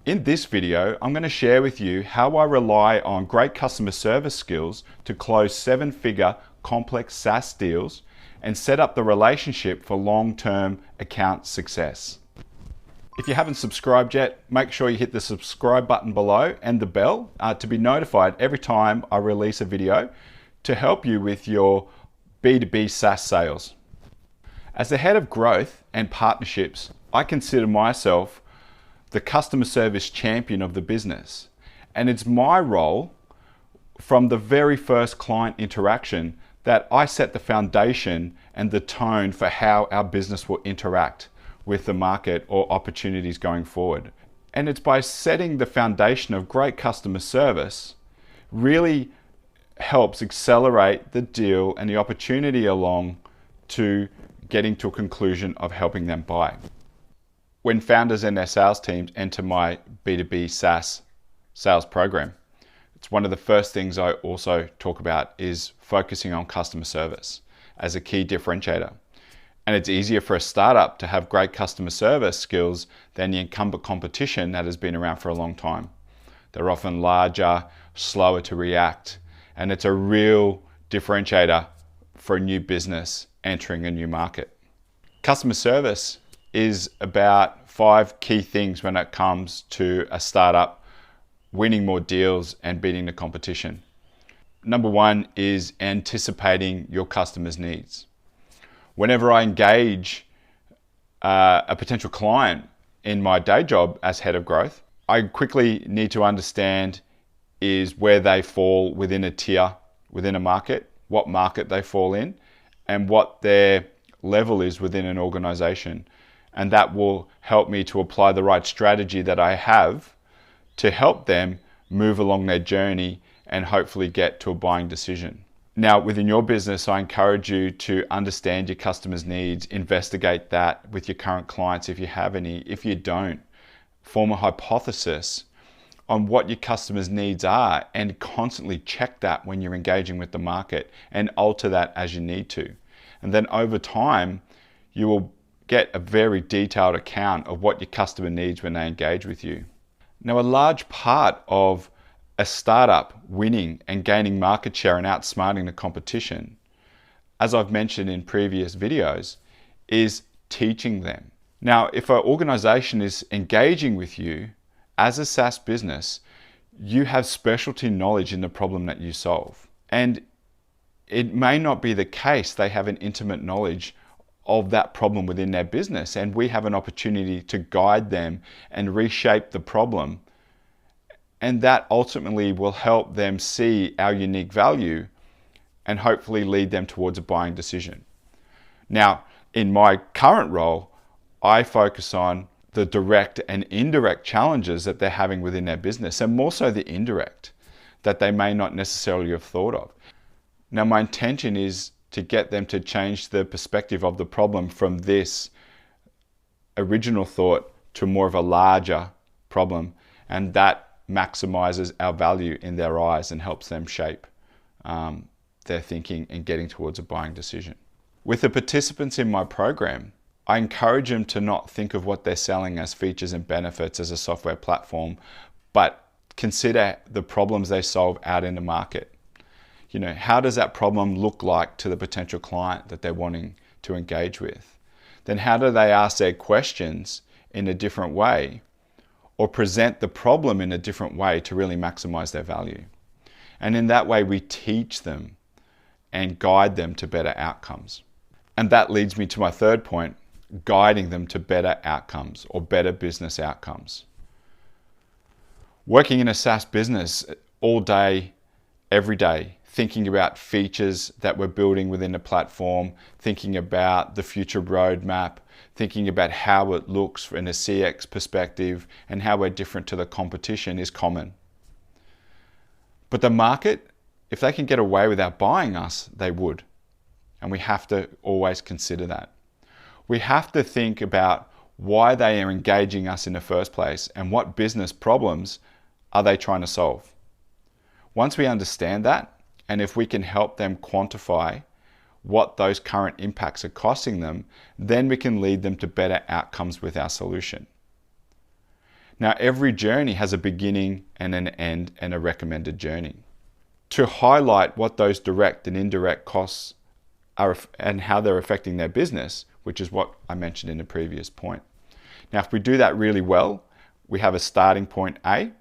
In this video, I'm going to share with you how I rely on great customer service skills to close seven-figure complex SaaS deals and set up the relationship for long-term account success. If you haven't subscribed yet, make sure you hit the subscribe button below and the bell to be notified every time I release a video to help you with your B2B SaaS sales. As the head of growth and partnerships, I consider myself the customer service champion of the business. And it's my role from the very first client interaction that I set the foundation and the tone for how our business will interact with the market or opportunities going forward. And it's by setting the foundation of great customer service really helps accelerate the deal and the opportunity along to getting to a conclusion of helping them buy. When founders and their sales teams enter my B2B SaaS sales program, it's one of the first things I also talk about is focusing on customer service as a key differentiator. And it's easier for a startup to have great customer service skills than the incumbent competition that has been around for a long time. They're often larger, slower to react, and it's a real differentiator for a new business entering a new market. Customer service is about 5 key things when it comes to a startup winning more deals and beating the competition. Number 1 is anticipating your customers' needs. Whenever I engage a potential client in my day job as head of growth, I quickly need to understand is where they fall within a tier, within a market, what market they fall in, and what their level is within an organization. And that will help me to apply the right strategy that I have to help them move along their journey and hopefully get to a buying decision. Now, within your business, I encourage you to understand your customers' needs, investigate that with your current clients if you have any. If you don't, form a hypothesis on what your customers' needs are and constantly check that when you're engaging with the market and alter that as you need to. And then over time, you will get a very detailed account of what your customer needs when they engage with you. Now, a large part of a startup winning and gaining market share and outsmarting the competition, as I've mentioned in previous videos, is teaching them. Now, if an organization is engaging with you as a SaaS business, you have specialty knowledge in the problem that you solve. And it may not be the case they have an intimate knowledge of that problem within their business, and we have an opportunity to guide them and reshape the problem, and that ultimately will help them see our unique value and hopefully lead them towards a buying decision. Now, in my current role, I focus on the direct and indirect challenges that they're having within their business, and more so the indirect that they may not necessarily have thought of. Now, my intention is to get them to change the perspective of the problem from this original thought to more of a larger problem, and that maximizes our value in their eyes and helps them shape their thinking and getting towards a buying decision. With the participants in my program, I encourage them to not think of what they're selling as features and benefits as a software platform, but consider the problems they solve out in the market. You know, how does that problem look like to the potential client that they're wanting to engage with? Then how do they ask their questions in a different way or present the problem in a different way to really maximize their value? And in that way, we teach them and guide them to better outcomes. And that leads me to my third point, guiding them to better outcomes or better business outcomes. Working in a SaaS business all day, every day, thinking about features that we're building within the platform, thinking about the future roadmap, thinking about how it looks in a CX perspective and how we're different to the competition is common. But the market, if they can get away without buying us, they would. And we have to always consider that. We have to think about why they are engaging us in the first place and what business problems are they trying to solve. Once we understand that, and if we can help them quantify what those current impacts are costing them, then we can lead them to better outcomes with our solution. Now, every journey has a beginning and an end and a recommended journey. To highlight what those direct and indirect costs are and how they're affecting their business, which is what I mentioned in the previous point. Now, if we do that really well, we have a starting point A,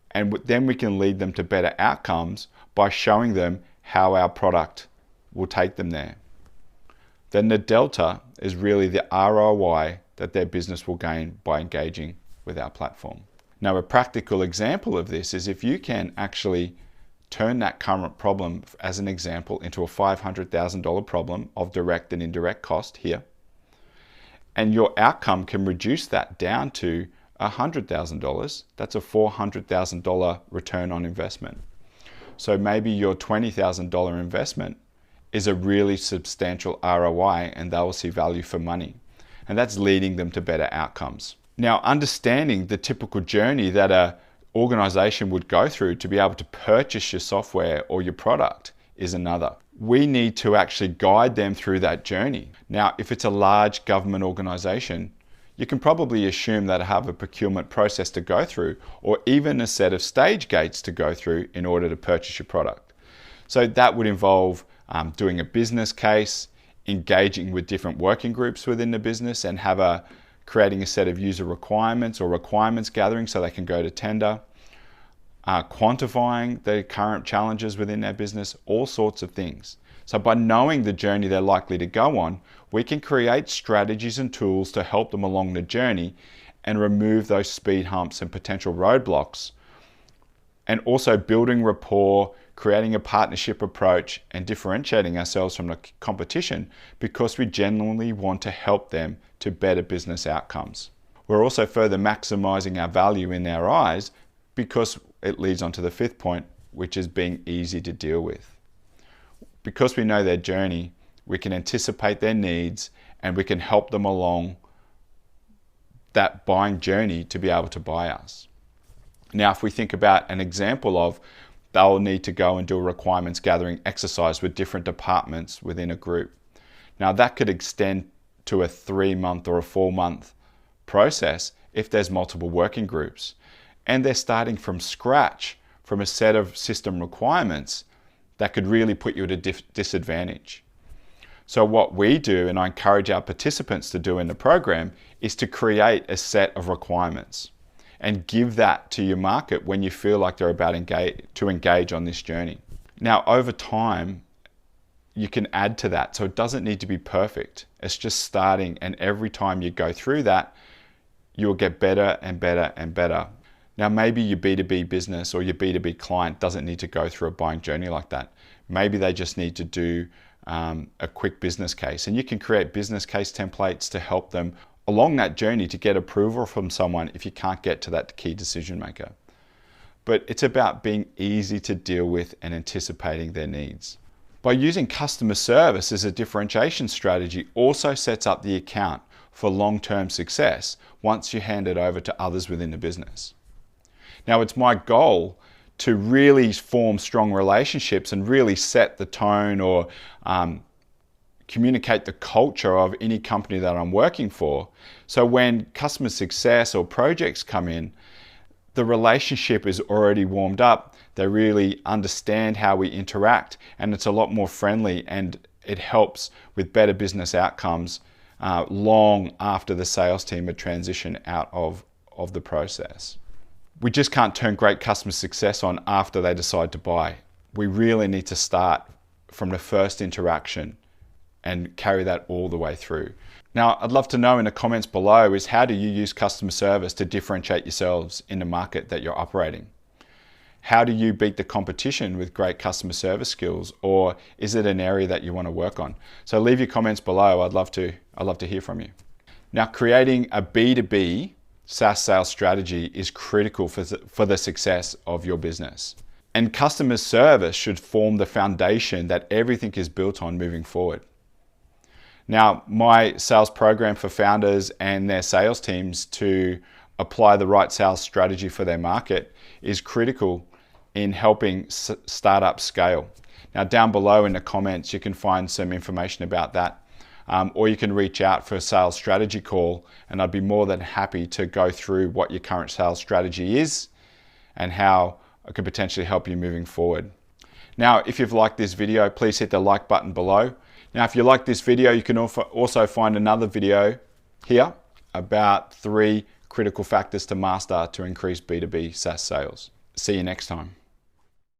and then we can lead them to better outcomes by showing them how our product will take them there. Then the delta is really the ROI that their business will gain by engaging with our platform. Now, a practical example of this is if you can actually turn that current problem, as an example, into a $500,000 problem of direct and indirect cost here, and your outcome can reduce that down to $100,000, that's a $400,000 return on investment. So maybe your $20,000 investment is a really substantial ROI, and they will see value for money. And that's leading them to better outcomes. Now, understanding the typical journey that an organization would go through to be able to purchase your software or your product is another. We need to actually guide them through that journey. Now, if it's a large government organization, you can probably assume that I have a procurement process to go through, or even a set of stage gates to go through in order to purchase your product. So that would involve doing a business case, engaging with different working groups within the business, and creating a set of user requirements or requirements gathering so they can go to tender, quantifying the current challenges within their business, all sorts of things. So by knowing the journey they're likely to go on, we can create strategies and tools to help them along the journey and remove those speed humps and potential roadblocks. And also building rapport, creating a partnership approach, and differentiating ourselves from the competition because we genuinely want to help them to better business outcomes. We're also further maximizing our value in their eyes because it leads on to the fifth point, which is being easy to deal with. Because we know their journey, we can anticipate their needs and we can help them along that buying journey to be able to buy us. Now, if we think about an example of they'll need to go and do a requirements gathering exercise with different departments within a group. Now, that could extend to a 3-month or a 4-month process if there's multiple working groups. And they're starting from scratch from a set of system requirements that could really put you at a disadvantage. So what we do, and I encourage our participants to do in the program, is to create a set of requirements and give that to your market when you feel like they're about to engage on this journey. Now, over time, you can add to that. So it doesn't need to be perfect. It's just starting, and every time you go through that, you'll get better and better and better. Now, maybe your B2B business or your B2B client doesn't need to go through a buying journey like that. Maybe they just need to do a quick business case, and you can create business case templates to help them along that journey to get approval from someone if you can't get to that key decision maker. But it's about being easy to deal with and anticipating their needs. By using customer service as a differentiation strategy also sets up the account for long-term success once you hand it over to others within the business. Now, it's my goal to really form strong relationships and really set the tone or communicate the culture of any company that I'm working for. So when customer success or projects come in, the relationship is already warmed up. They really understand how we interact, and it's a lot more friendly, and it helps with better business outcomes long after the sales team had transitioned out of the process. We just can't turn great customer success on after they decide to buy. We really need to start from the first interaction and carry that all the way through. Now, I'd love to know in the comments below is how do you use customer service to differentiate yourselves in the market that you're operating? How do you beat the competition with great customer service skills, or is it an area that you want to work on? So leave your comments below. I'd love to hear from you. Now, creating a B2B SaaS sales strategy is critical for the success of your business. And customer service should form the foundation that everything is built on moving forward. Now, my sales program for founders and their sales teams to apply the right sales strategy for their market is critical in helping startups scale. Now, down below in the comments, you can find some information about that. or you can reach out for a sales strategy call, and I'd be more than happy to go through what your current sales strategy is and how I could potentially help you moving forward. Now, if you've liked this video, please hit the like button below. Now, if you like this video, you can also find another video here about 3 critical factors to master to increase B2B SaaS sales. See you next time.